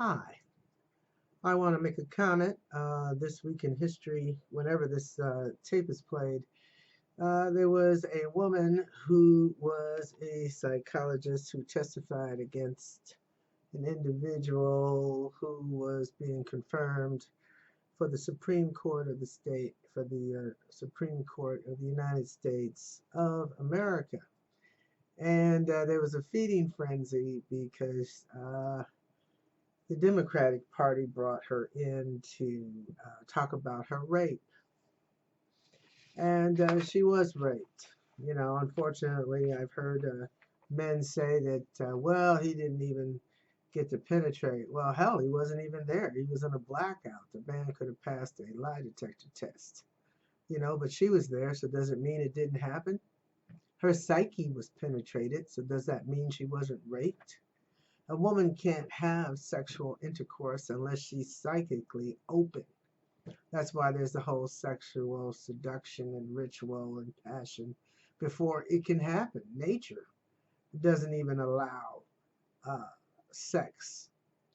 Hi, I want to make a comment. This week in history, whenever this tape is played, there was a woman who was a psychologist who testified against an individual who was being confirmed for the Supreme Court of the state, for the Supreme Court of the United States of America. And there was a feeding frenzy because the Democratic Party brought her in to talk about her rape. And she was raped. Unfortunately, I've heard men say that, well, he didn't even get to penetrate. Well, hell, he wasn't even there. He was in a blackout. The man could have passed a lie detector test. But she was there, so does it mean it didn't happen? Her psyche was penetrated, so does that mean she wasn't raped? A woman can't have sexual intercourse unless she's psychically open. That's why there's the whole sexual seduction and ritual and passion before it can happen. Nature doesn't even allow uh, sex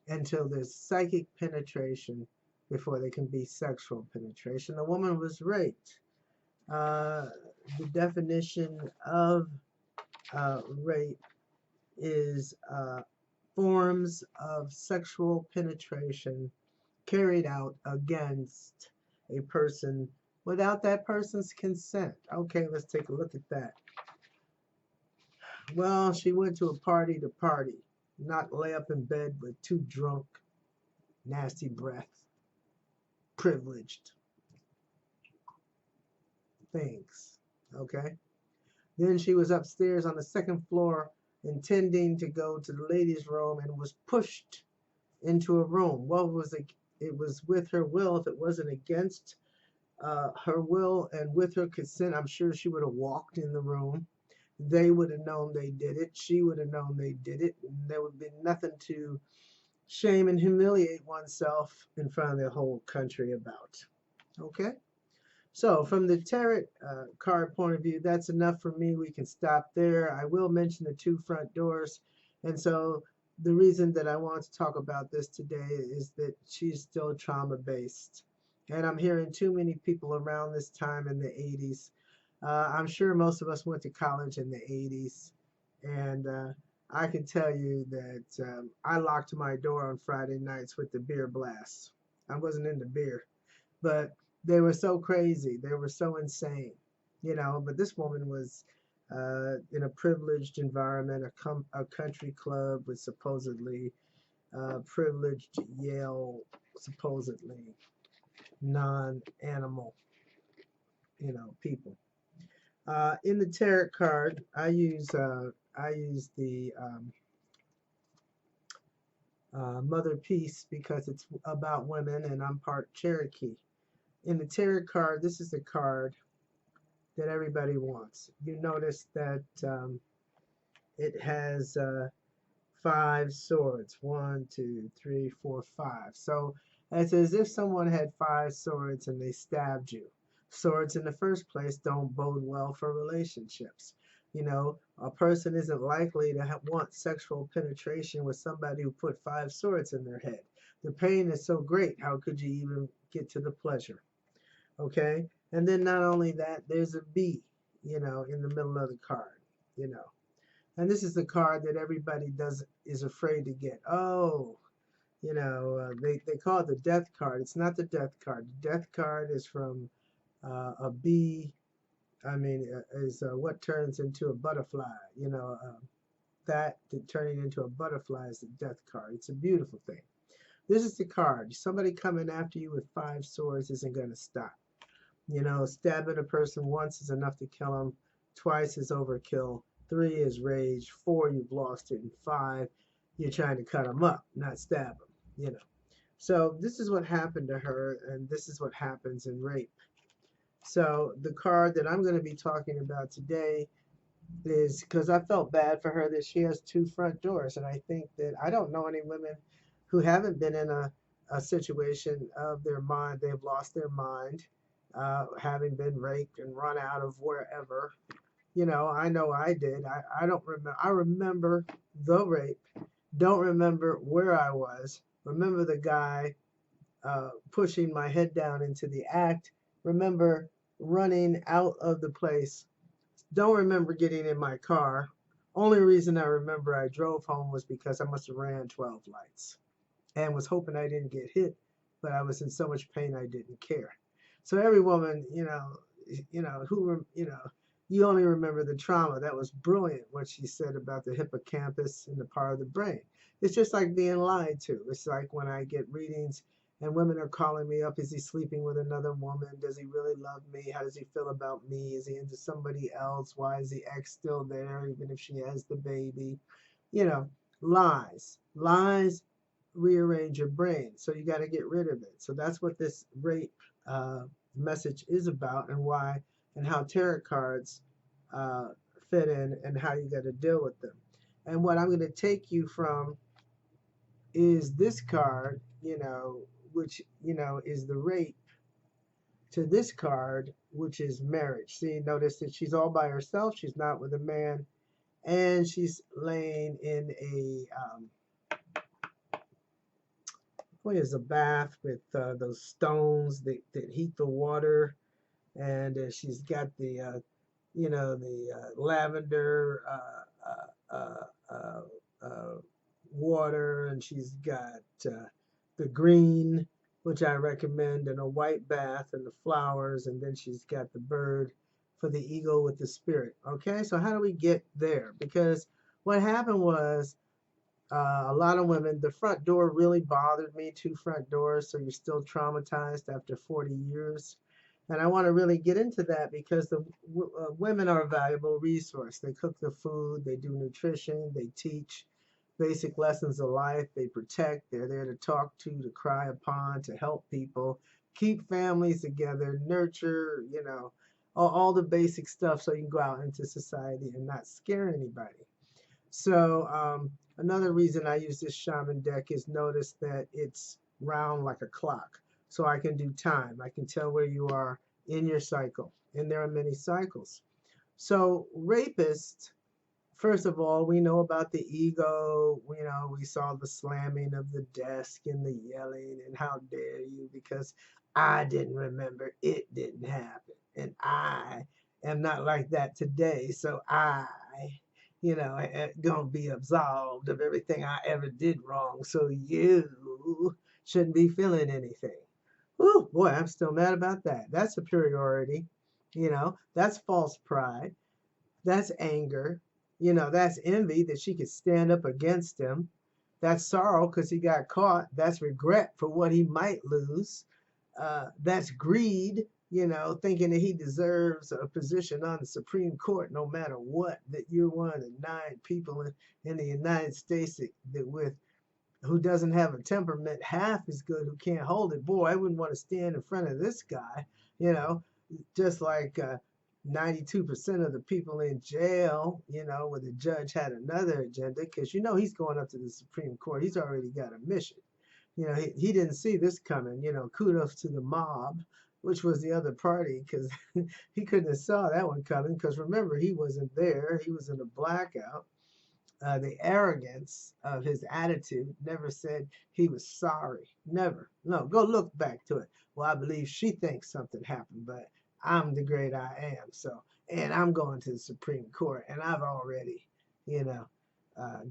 until there's psychic penetration before there can be sexual penetration. The woman was raped. Uh, the definition of rape is forms of sexual penetration carried out against a person without that person's consent. Okay, let's take a look at that. Well, she went to party, not lay up in bed with two drunk, nasty breath, privileged things. Okay? Then she was upstairs on the second floor intending to go to the ladies' room and was pushed into a room. Well, it was with her will. If it wasn't against her will and with her consent, I'm sure she would have walked in the room. They would have known they did it. She would have known they did it. And there would be nothing to shame and humiliate oneself in front of the whole country about. Okay? So, from the tarot card point of view, that's enough for me. We can stop there. I will mention the two front doors. And so, the reason that I want to talk about this today is that she's still trauma based. And I'm hearing too many people around this time in the 80s. I'm sure most of us went to college in the 80s. And I can tell you that I locked my door on Friday nights with the beer blast. I wasn't into beer, but they were so crazy. They were so insane. But this woman was in a privileged environment, a country club with supposedly privileged Yale, supposedly non-animal, people. In the tarot card, I use the Mother Peace because it's about women, and I'm part Cherokee. In the tarot card, this is the card that everybody wants. You notice that it has 5 swords. 1, 2, 3, 4, 5. So it's as if someone had 5 swords and they stabbed you. Swords in the first place don't bode well for relationships. A person isn't likely to want sexual penetration with somebody who put 5 swords in their head. The pain is so great, how could you even get to the pleasure? Okay? And then not only that, there's a B, in the middle of the card, you know. And this is the card that everybody is afraid to get. Oh, they call it the death card. It's not the death card. The death card is from a bee. I mean, is what turns into a butterfly. That turning into a butterfly is the death card. It's a beautiful thing. This is the card. Somebody coming after you with 5 swords isn't going to stop. Stabbing a person once is enough to kill them. Twice is overkill. 3 is rage. 4, you've lost it. And 5, you're trying to cut them up, not stab them. So this is what happened to her, and this is what happens in rape. So the card that I'm going to be talking about today is because I felt bad for her that she has 2 front doors, and I think that I don't know any women who haven't been in a situation of their mind. They've lost their mind, having been raped and run out of wherever. I know I did. I don't remember. I remember the rape. Don't remember where I was. Remember the guy pushing my head down into the act. Remember running out of the place. Don't remember getting in my car. Only reason I remember I drove home was because I must have ran 12 lights and was hoping I didn't get hit, but I was in so much pain I didn't care. So every woman, you only remember the trauma. That was brilliant what she said about the hippocampus and the part of the brain. It's just like being lied to. It's like when I get readings and women are calling me up. Is he sleeping with another woman? Does he really love me? How does he feel about me? Is he into somebody else? Why is the ex still there, even if she has the baby? You know, lies. Lies rearrange your brain. So you got to get rid of it. So that's what this rape message is about, and why, and how tarot cards uh, fit in, and how you got to deal with them. And what I'm going to take you from is this card, which, is the rape, to this card, which is marriage. See, notice that she's all by herself. She's not with a man, and she's laying in what is a bath with those stones that heat the water, and she's got the lavender water, and she's got the green, which I recommend, and a white bath, and the flowers, and then she's got the bird for the eagle with the spirit. Okay, so how do we get there? Because what happened was a lot of women, the front door really bothered me, two front doors, so you're still traumatized after 40 years. And I want to really get into that because the women are a valuable resource. They cook the food, they do nutrition, they teach basic lessons of life, they protect, they're there to talk to cry upon, to help people, keep families together, nurture, all the basic stuff so you can go out into society and not scare anybody. So another reason I use this shaman deck is notice that it's round like a clock. So I can do time. I can tell where you are in your cycle. And there are many cycles. So rapists, first of all, we know about the ego. We saw the slamming of the desk and the yelling and how dare you, because I didn't remember, it didn't happen. And I am not like that today. So gonna be absolved of everything I ever did wrong. So you shouldn't be feeling anything. Ooh, boy, I'm still mad about that. That's superiority. That's false pride. That's anger. That's envy that she could stand up against him. That's sorrow because he got caught. That's regret for what he might lose. That's greed, thinking that he deserves a position on the Supreme Court no matter what, that you're one of the 9 people in the United States that with who doesn't have a temperament half as good, who can't hold it. Boy, I wouldn't want to stand in front of this guy, you know, just like 92% of the people in jail, where the judge had another agenda, because he's going up to the Supreme Court. He's already got a mission. He didn't see this coming. Kudos to the mob, which was the other party, because he couldn't have saw that one coming. Because remember, he wasn't there. He was in a blackout. The arrogance of his attitude, never said he was sorry. Never. No, go look back to it. Well, I believe she thinks something happened, but I'm the great I am. So, and I'm going to the Supreme Court, and I've already,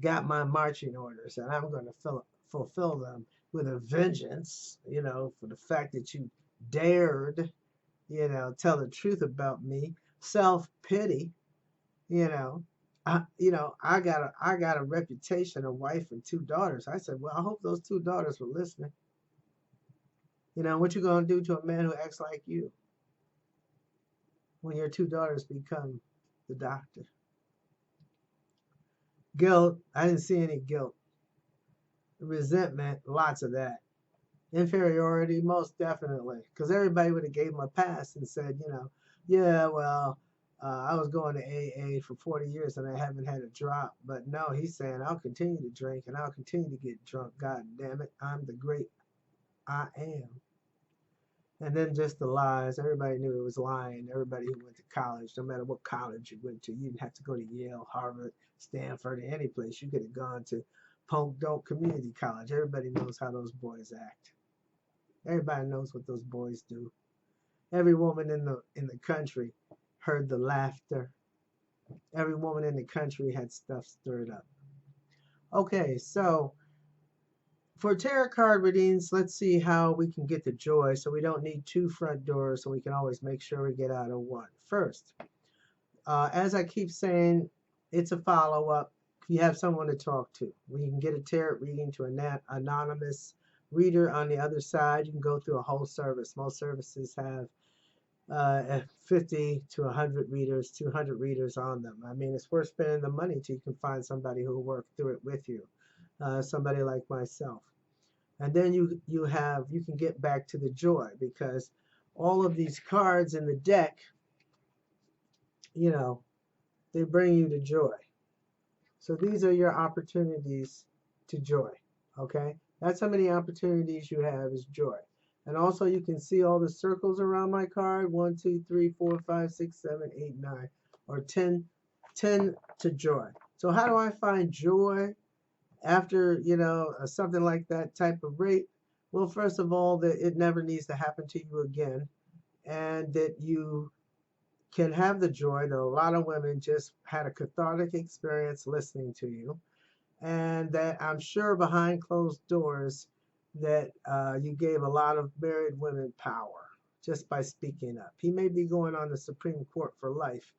got my marching orders, and I'm going to fulfill them with a vengeance, for the fact that you dared, tell the truth about me. Self-pity, you know. I got a reputation, a wife and 2 daughters. I said, well, I hope those 2 daughters were listening. What you gonna do to a man who acts like you when your 2 daughters become the doctor? Guilt, I didn't see any guilt. Resentment, lots of that. Inferiority, most definitely, because everybody would have gave him a pass and said, yeah, well, I was going to AA for 40 years and I haven't had a drop. But no, he's saying, I'll continue to drink and I'll continue to get drunk. God damn it, I'm the great I am. And then just the lies. Everybody knew it was lying. Everybody who went to college, no matter what college you went to, you didn't have to go to Yale, Harvard, Stanford, or any place. You could have gone to Polk Don't Community College. Everybody knows how those boys act. Everybody knows what those boys do. Every woman in the country heard the laughter. Every woman in the country had stuff stirred up. Okay, so for tarot card readings, let's see how we can get the joy so we don't need two front doors, so we can always make sure we get out of one. First, as I keep saying, it's a follow-up. You have someone to talk to. We can get a tarot reading to an anonymous reader on the other side. You can go through a whole service. Most services have 50 to 100 readers, 200 readers on them. I mean, it's worth spending the money till you can find somebody who will work through it with you, somebody like myself. And then you can get back to the joy, because all of these cards in the deck, you know, they bring you to joy. So these are your opportunities to joy. Okay, that's how many opportunities you have is joy. And also you can see all the circles around my card: 1, 2, 3, 4, 5, 6, 7, 8, 9, or 10 to joy. So how do I find joy after, you know, something like that type of rape? Well, first of all, that it never needs to happen to you again, and that you can have the joy that a lot of women just had a cathartic experience listening to you, and that I'm sure behind closed doors that you gave a lot of married women power just by speaking up. He may be going on the Supreme Court for life,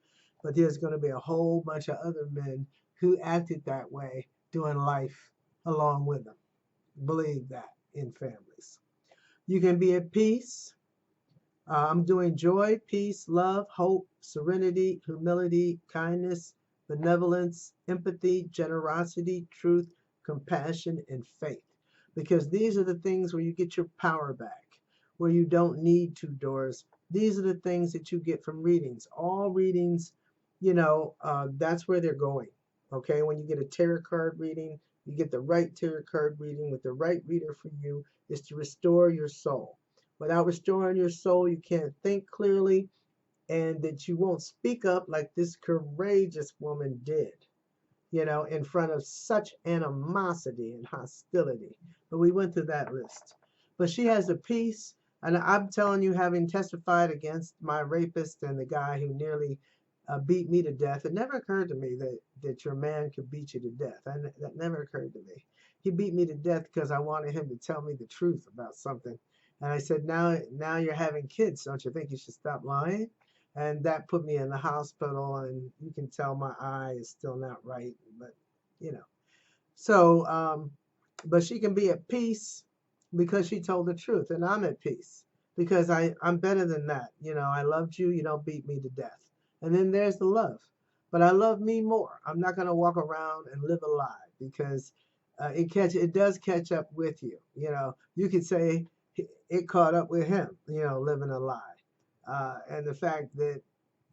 but there's going to be a whole bunch of other men who acted that way doing life along with them. Believe that in families. You can be at peace. I'm doing joy, peace, love, hope, serenity, humility, kindness, benevolence, empathy, generosity, truth, compassion, and faith. Because these are the things where you get your power back, where you don't need two doors. These are the things that you get from readings. All readings, you know, that's where they're going. Okay, when you get a tarot card reading, you get the right tarot card reading with the right reader for you, is to restore your soul. Without restoring your soul, you can't think clearly, and that you won't speak up like this courageous woman did, you know, in front of such animosity and hostility. But we went through that list. But she has a peace, and I'm telling you, having testified against my rapist and the guy who nearly beat me to death, it never occurred to me that your man could beat you to death. That never occurred to me. He beat me to death because I wanted him to tell me the truth about something. And I said, now you're having kids. Don't you think you should stop lying? And that put me in the hospital, and you can tell my eye is still not right, but you know. So, but she can be at peace because she told the truth, and I'm at peace because I'm better than that. You know, I loved you. You don't beat me to death. And then there's the love. But I love me more. I'm not going to walk around and live a lie, because it does catch up with you. You know, you could say it caught up with him, you know, living a lie. And the fact that,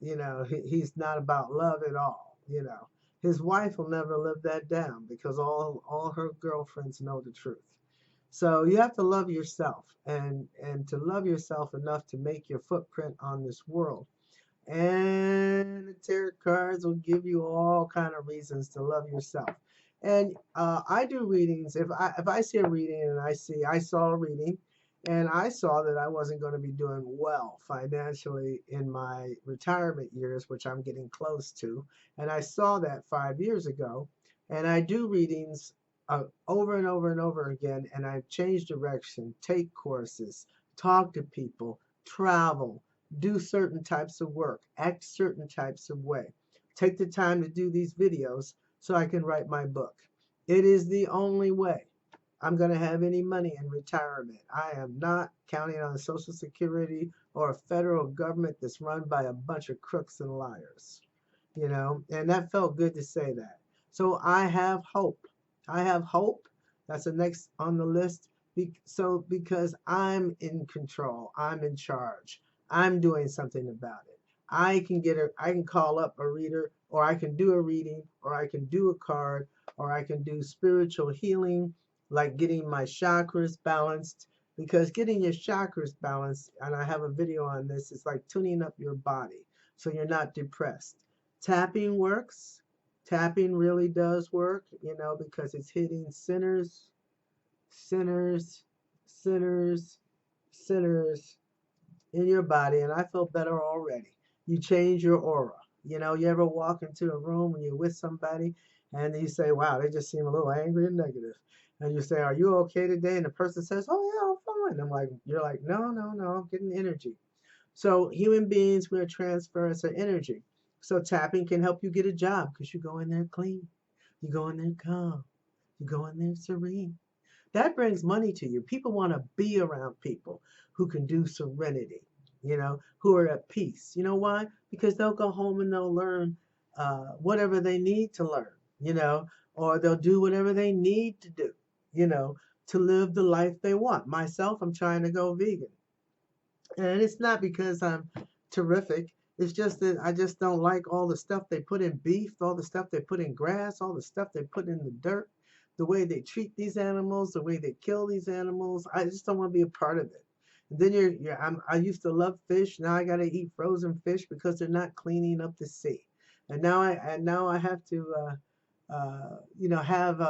you know, he's not about love at all. You know, his wife will never live that down, because all her girlfriends know the truth. So you have to love yourself, and to love yourself enough to make your footprint on this world. And the tarot cards will give you all kind of reasons to love yourself. And I do readings. If I see a reading and I saw a reading, and I saw that I wasn't going to be doing well financially in my retirement years, which I'm getting close to, and I saw that 5 years ago, and I do readings over and over and over again, and I've changed direction, take courses, talk to people, travel, do certain types of work, act certain types of way, take the time to do these videos so I can write my book. It is the only way I'm going to have any money in retirement. I am not counting on Social Security or a federal government that's run by a bunch of crooks and liars, you know, and that felt good to say that. So I have hope. I have hope. That's the next on the list. Because I'm in control, I'm in charge, I'm doing something about it. I can call up a reader, or I can do a reading, or I can do a card, or I can do spiritual healing, like getting my chakras balanced. Because getting your chakras balanced, and I have a video on this, is like tuning up your body so you're not depressed. Tapping works. Tapping really does work, because it's hitting sinners, sinners, sinners in your body, and I feel better already. You change your aura. You ever walk into a room when you're with somebody and you say, wow, they just seem a little angry and negative. And you say, are you okay today? And the person says, oh, yeah, I'm fine. You're like, no, no, no, I'm getting energy. So human beings, we're transference of energy. So tapping can help you get a job because you go in there clean. You go in there calm. You go in there serene. That brings money to you. People want to be around people who can do serenity, who are at peace. You know why? Because they'll go home and they'll learn whatever they need to learn, or they'll do whatever they need to do, you know, to live the life they want. Myself, I'm trying to go vegan. And it's not because I'm terrific. It's just that I just don't like all the stuff they put in beef, all the stuff they put in grass, all the stuff they put in the dirt, the way they treat these animals, the way they kill these animals. I just don't want to be a part of it. And then I used to love fish. Now I got to eat frozen fish because they're not cleaning up the sea. And now I have to have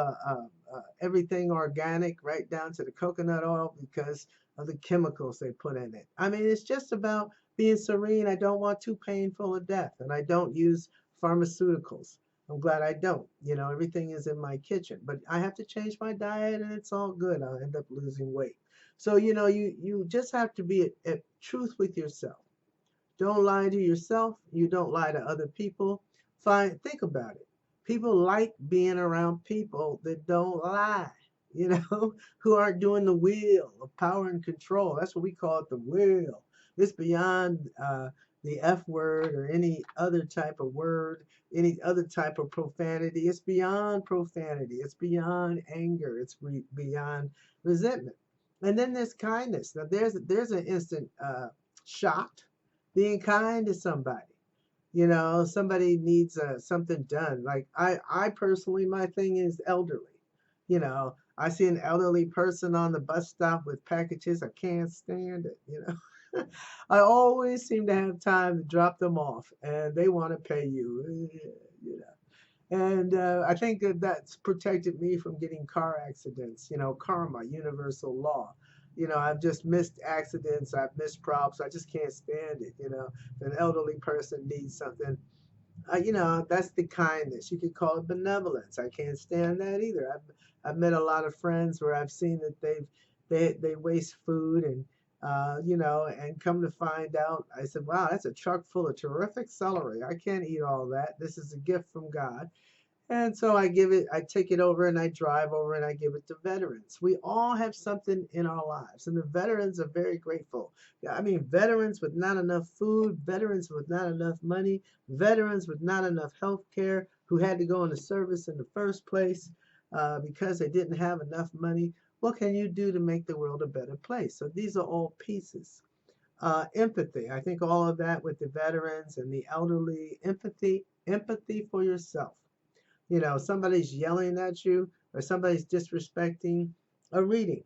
everything organic right down to the coconut oil because of the chemicals they put in it. I mean, it's just about being serene. I don't want too painful a death, and I don't use pharmaceuticals. I'm glad I don't. Everything is in my kitchen, but I have to change my diet, and it's all good. I'll end up losing weight. So, you just have to be at truth with yourself. Don't lie to yourself. You don't lie to other people. Think about it. People like being around people that don't lie, who aren't doing the wheel of power and control. That's what we call it, the wheel. It's beyond the F word or any other type of word, any other type of profanity. It's beyond profanity. It's beyond anger. It's beyond resentment. And then there's kindness. Now there's an instant shock being kind to somebody. Somebody needs something done. Like I personally, my thing is elderly. I see an elderly person on the bus stop with packages. I can't stand it. I always seem to have time to drop them off, and they want to pay you. And I think that's protected me from getting car accidents. Karma, universal law. I've just missed accidents. I've missed props. I just can't stand it. If an elderly person needs something, that's the kindness. You could call it benevolence. I can't stand that either. I've met a lot of friends where I've seen that they waste food and come to find out, I said, wow, that's a truck full of terrific celery. I can't eat all that. This is a gift from God. And so I take it over and I drive over and I give it to veterans. We all have something in our lives, and the veterans are very grateful. Yeah, I mean, veterans with not enough food, veterans with not enough money, veterans with not enough health care who had to go into service in the first place because they didn't have enough money. What can you do to make the world a better place? So these are all pieces. Empathy. I think all of that with the veterans and the elderly, empathy for yourself. Somebody's yelling at you or somebody's disrespecting a reading.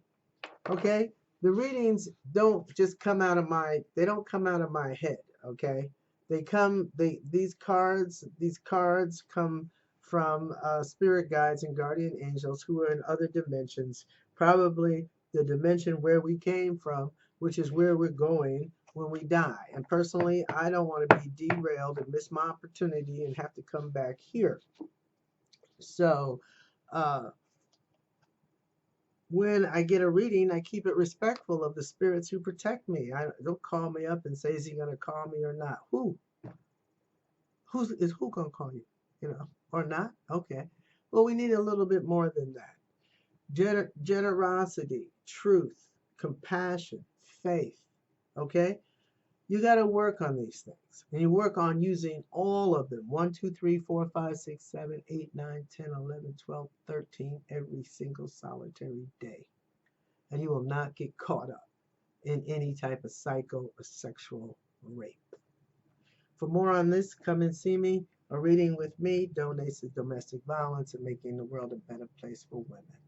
Okay? The readings don't just come out of they don't come out of my head, okay? These cards come from spirit guides and guardian angels who are in other dimensions, probably the dimension where we came from, which is where we're going when we die. And personally, I don't want to be derailed and miss my opportunity and have to come back here. So, uh, when I get a reading, I keep it respectful of the spirits who protect me. I don't call me up and say, "Is he gonna call me or not?" Who gonna call you? Or not? Okay. Well, we need a little bit more than that. Generosity, truth, compassion, faith. Okay. You got to work on these things. And you work on using all of them 1, 2, 3, 4, 5, 6, 7, 8, 9, 10, 11, 12, 13 every single solitary day. And you will not get caught up in any type of psycho or sexual rape. For more on this, come and see me. A reading with me donates to domestic violence and making the world a better place for women.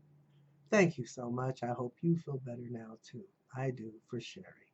Thank you so much. I hope you feel better now too. I do, for sharing.